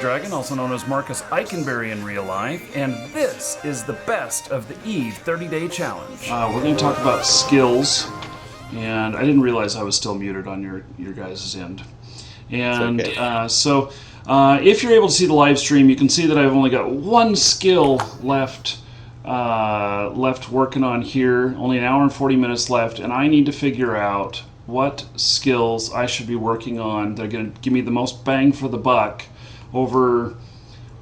Dragon, also known as Marcus Eichenberry in real life, and this is the best of the EVE 30-day challenge. We're going to talk about skills, and I didn't realize I was still muted on your guys' end. And okay. So if you're able to see the live stream, you can see that I've only got one skill left working on here, only an hour and 40 minutes left, and I need to figure out what skills I should be working on that are going to give me the most bang for the buck over,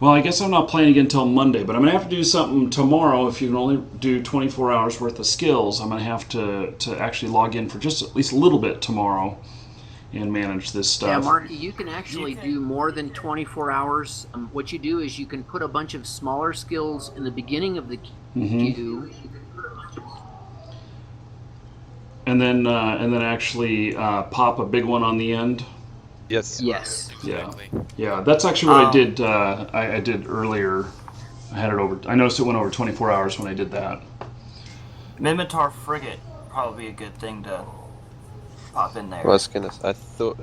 well, I guess I'm not playing again until Monday, but I'm going to have to do something tomorrow. If you can only do 24 hours worth of skills, I'm going to have to actually log in for just at least a little bit tomorrow and manage this stuff. Yeah, Marky, you can actually do more than 24 hours. What you do is you can put a bunch of smaller skills in the beginning of the queue. And then actually pop a big one on the end. Yes. Yes. Exactly. Yeah. That's actually what I did. I did earlier. I had it over. I noticed it went over 24 hours when I did that. Minotaur frigate probably a good thing to pop in there. Well,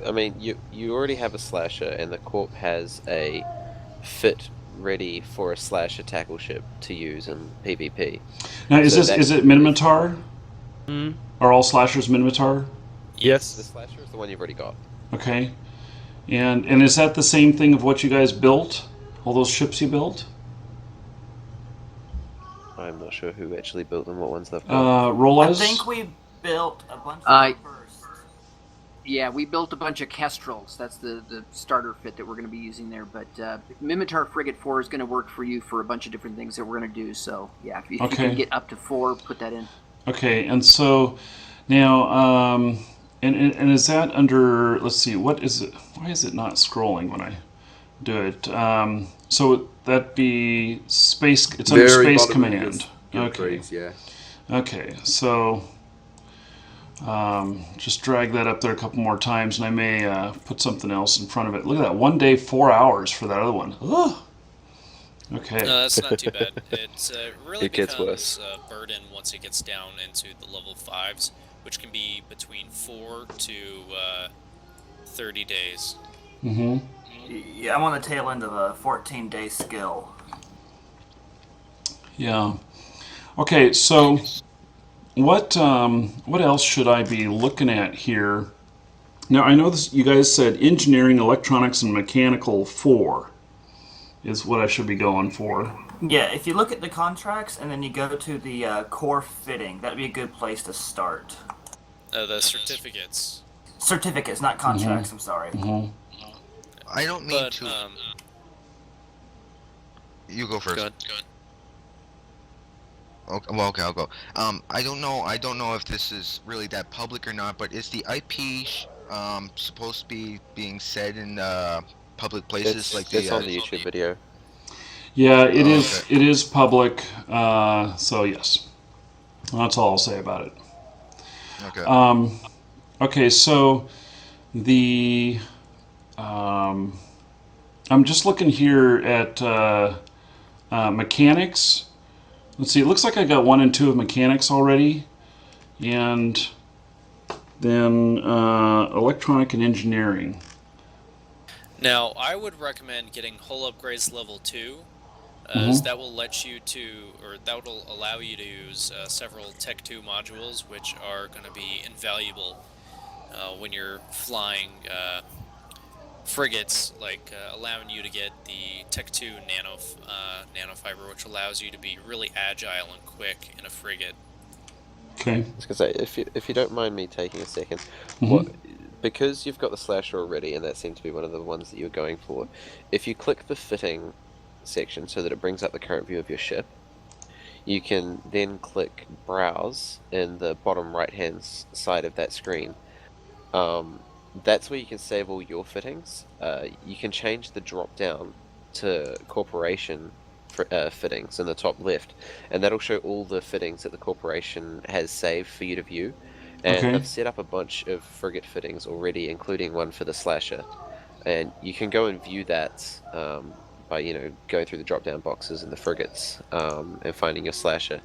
I mean, you already have a slasher, and the Corp has a fit ready for a slasher tackle ship to use in PvP. Now, is it Minotaur? Are all slashers Minotaur? Yes. The slasher is the one you've already got. Okay. And is that the same thing of what you guys built? All those ships you built? I'm not sure who actually built them, what ones they've got. Rolas? I think we built a bunch of first. Yeah, we built a bunch of Kestrels. That's the starter fit that we're going to be using there. But Minotaur Frigate 4 is going to work for you for a bunch of different things that we're going to do. So, yeah, if you can get up to 4, put that in. Okay, and so now... And is that under, let's see, what is it, why is it not scrolling when I do it? So that'd be space, it's under space command. Okay. Yeah. Okay, so just drag that up there a couple more times and I may put something else in front of it. Look at that, 1 day, 4 hours for that other one. Ugh. Okay. No, that's not too bad. It's really It gets becomes a burden once it gets down into the level 5s. Which can be between 4 to 30 days. Yeah, I'm on the tail end of a 14-day skill. Yeah. Okay, so what else should I be looking at here? Now I know this. You guys said engineering, electronics, and mechanical 4 is what I should be going for. Yeah, if you look at the contracts and then you go to the core fitting, that'd be a good place to start. The certificates. Certificates, not contracts, I'm sorry. I don't mean to... You go first. Go ahead. Okay, well, okay, I'll go. I don't know if this is really that public or not, but is the IP supposed to be being said in public places like it's on the YouTube video. Yeah, it is. Okay. It is public. So yes, that's all I'll say about it. Okay. Okay. So the I'm just looking here at mechanics. Let's see. It looks like I got 1 and 2 of mechanics already, and then electronic and engineering. Now, I would recommend getting hull upgrades level 2. As that will that will allow you to use several Tech 2 modules, which are going to be invaluable when you're flying frigates, like allowing you to get the Tech 2 nanofiber, which allows you to be really agile and quick in a frigate. Okay. I was going to say, if you don't mind me taking a second, because you've got the slasher already, and that seemed to be one of the ones that you were going for, if you click the fitting section so that it brings up the current view of your ship, you can then click browse in the bottom right hand side of that screen. That's where you can save all your fittings. You can change the drop down to corporation fittings in the top left, and that'll show all the fittings that the corporation has saved for you to view. And Okay. I've set up a bunch of frigate fittings already, including one for the slasher. And you can go and view that by going through the drop-down boxes in the frigates and finding your slasher.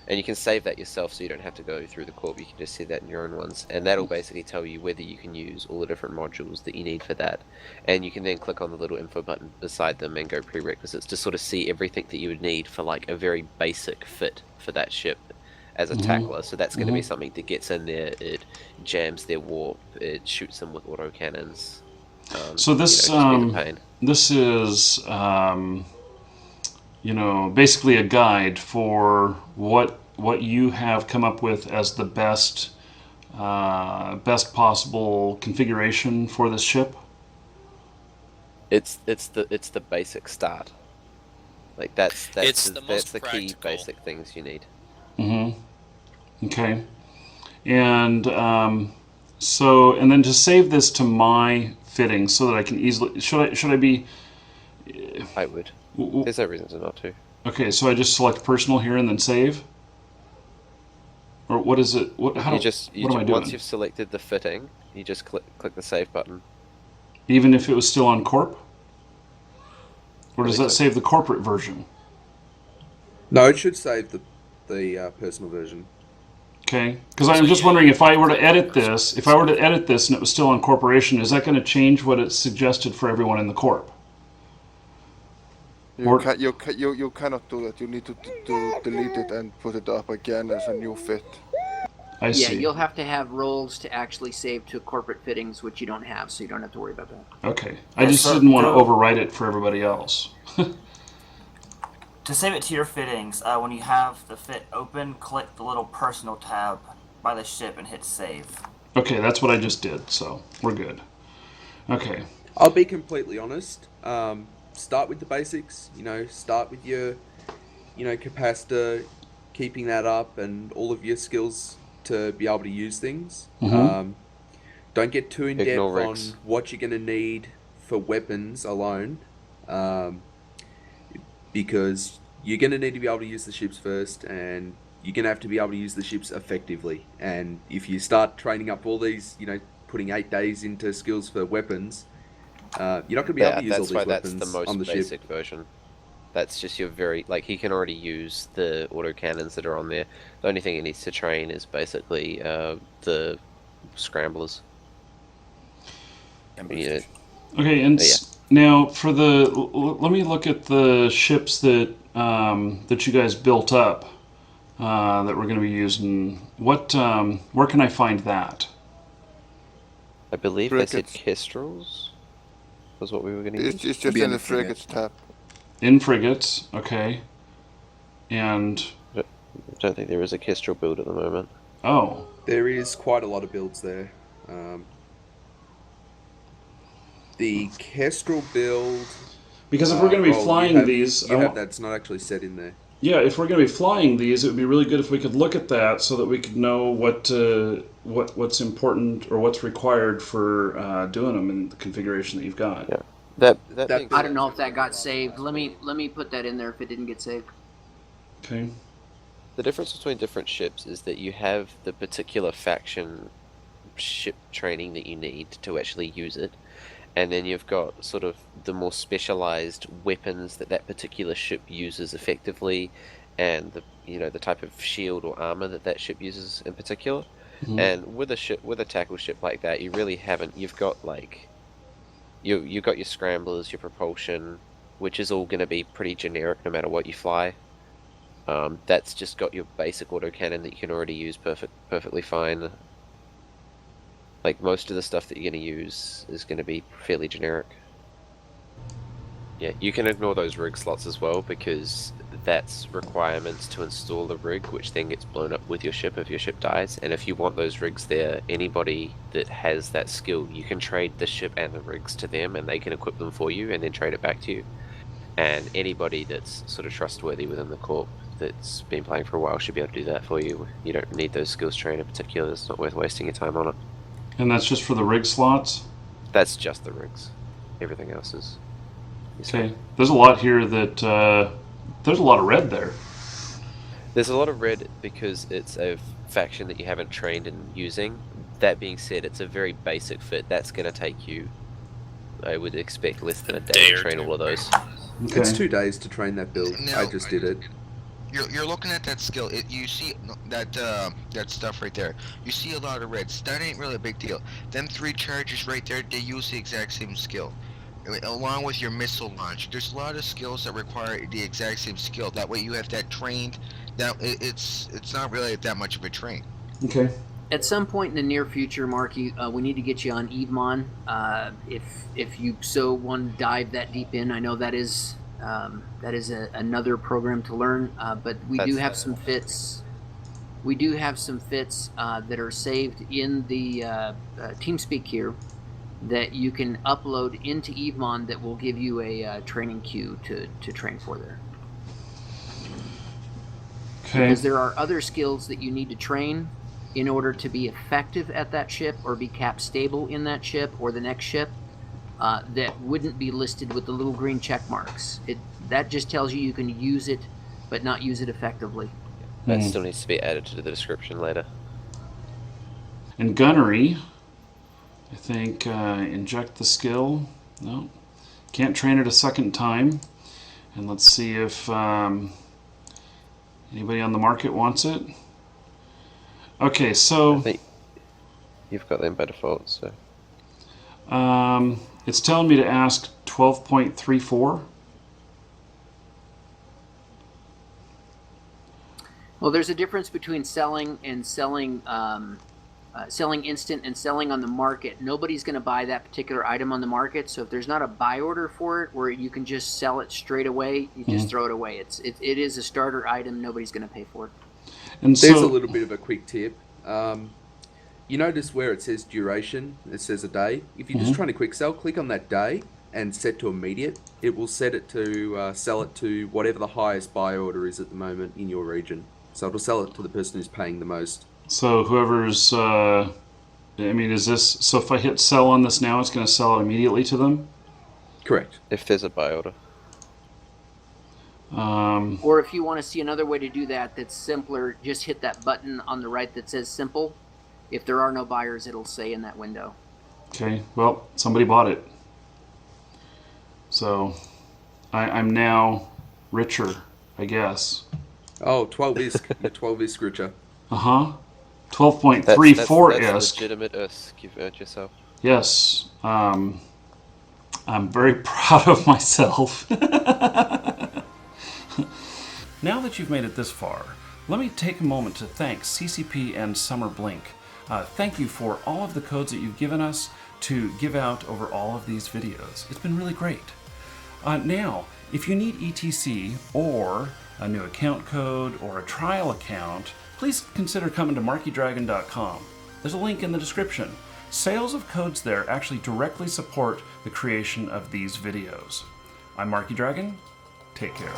And you can save that yourself, so you don't have to go through the Corp. You can just set that in your own ones, and that'll basically tell you whether you can use all the different modules that you need for that. And you can then click on the little info button beside them and go prerequisites to sort of see everything that you would need for like a very basic fit for that ship as a tackler. So that's going to be something that gets in there. It jams their warp. It shoots them with autocannons. So this this is basically a guide for what you have come up with as the best possible configuration for this ship. It's the basic start. Like that's the key basic things you need. Okay. And and then to save this to my fitting so that I can easily should I be. I would. There's no reason to not to. Okay, so I just select personal here and then save? Or what is it? What am I doing? Once you've selected the fitting, you just click the save button. Even if it was still on Corp? Or does that save the corporate version? No, it should save the personal version. Okay, because I'm just wondering if I were to edit this, and it was still on corporation, is that going to change what it's suggested for everyone in the Corp? You cannot do that. You need to delete it and put it up again as a new fit. I see. Yeah, you'll have to have roles to actually save to corporate fittings, which you don't have, so you don't have to worry about that. Okay. I just didn't want to overwrite it for everybody else. To save it to your fittings, when you have the fit open, click the little personal tab by the ship and hit save. Okay, that's what I just did, so we're good. Okay. I'll be completely honest. Start with the basics, start with your, capacitor, keeping that up and all of your skills to be able to use things. Don't get too in depth on what you're going to need for weapons alone, because you're going to need to be able to use the ships first, and you're going to have to be able to use the ships effectively. And if you start training up all these, putting 8 days into skills for weapons, you're not going to be able to use all these weapons that's the most on the basic ship. version. That's just your he can already use the autocannons that are on there. The only thing he needs to train is basically the scramblers. Okay, and now for let me look at the ships that that you guys built up that we're going to be using. Where can I find that? I believe they said Kestrels was what we were going to use. It's just in the frigates tab. In frigates, okay. And I don't think there is a Kestrel build at the moment. Oh. There is quite a lot of builds there. The Kestrel build... Because if we're going to be flying these... that's not actually set in there. Yeah, if we're going to be flying these, it would be really good if we could look at that so that we could know what's important or what's required for doing them in the configuration that you've got. Yeah. I don't know if that got saved. Let me put that in there if it didn't get saved. Okay. The difference between different ships is that you have the particular faction ship training that you need to actually use it, and then you've got sort of the more specialized weapons that particular ship uses effectively, and the type of shield or armor that ship uses in particular. And with a tackle ship like that, you really haven't. You've got you've got your scramblers, your propulsion, which is all going to be pretty generic no matter what you fly. That's just got your basic autocannon that you can already use perfectly fine. Like, most of the stuff that you're going to use is going to be fairly generic. Yeah, you can ignore those rig slots as well, because that's requirements to install the rig, which then gets blown up with your ship if your ship dies. And if you want those rigs there, anybody that has that skill, you can trade the ship and the rigs to them, and they can equip them for you and then trade it back to you. And anybody that's sort of trustworthy within the Corp that's been playing for a while should be able to do that for you. You don't need those skills trained in particular. It's not worth wasting your time on it. And that's just for the rig slots? That's just the rigs. Everything else is... Okay. There's a lot here that There's a lot of red there. There's a lot of red because it's a faction that you haven't trained in using. That being said, it's a very basic fit. That's going to take you, I would expect, less than a day to train all of those. Okay. It's 2 days to train that build. Now, I just did it. You're looking at that skill. You see that stuff right there. You see a lot of reds. That ain't really a big deal. Them 3 charges right there, they use the exact same skill, along with your missile launch. There's a lot of skills that require the exact same skill. That way you have that trained. That it's not really that much of a train. Okay. At some point in the near future, Marky, we need to get you on Evemon. If you so want to dive that deep in, I know that is another program to learn. But we do have some fits. We do have some fits that are saved in the TeamSpeak here that you can upload into Evemon that will give you a training queue to train for there. Okay. Because there are other skills that you need to train in order to be effective at that ship or be cap stable in that ship or the next ship that wouldn't be listed with the little green check marks. That just tells you can use it but not use it effectively. That still needs to be added to the description later. And gunnery, I think inject the skill. No. Can't train it a second time. And let's see if anybody on the market wants it. Okay, so I think you've got them by default, so it's telling me to ask 12.34. Well, there's a difference between selling and selling instant and selling on the market. Nobody's going to buy that particular item on the market, so if there's not a buy order for it where you can just sell it straight away, you just throw it away. It is a starter item. Nobody's going to pay for it. And There's so, a little bit of a quick tip. You notice where it says duration, it says a day. If you're just trying to quick sell, click on that day and set to immediate. It will set it to sell it to whatever the highest buy order is at the moment in your region. So it'll sell it to the person who's paying the most. So whoever's, is this, so if I hit sell on this now, it's going to sell it immediately to them? Correct. if there's a buy order. Or if you want to see another way to do that that's simpler, just hit that button on the right that says simple. If there are no buyers, it'll say in that window. Okay, well, somebody bought it. So I'm now richer, I guess. Oh, 12 is 12 is Scritcher. Uh-huh. 12.34 That's ISK. legitimate ISK you've earned yourself. Yes. I'm very proud of myself. Now that you've made it this far, let me take a moment to thank CCP and Summer Blink. Thank you for all of the codes that you've given us to give out over all of these videos. It's been really great. Now, if you need ETC or a new account code or a trial account, please consider coming to markydragon.com. There's a link in the description. Sales of codes there actually directly support the creation of these videos. I'm Marky Dragon. Take care.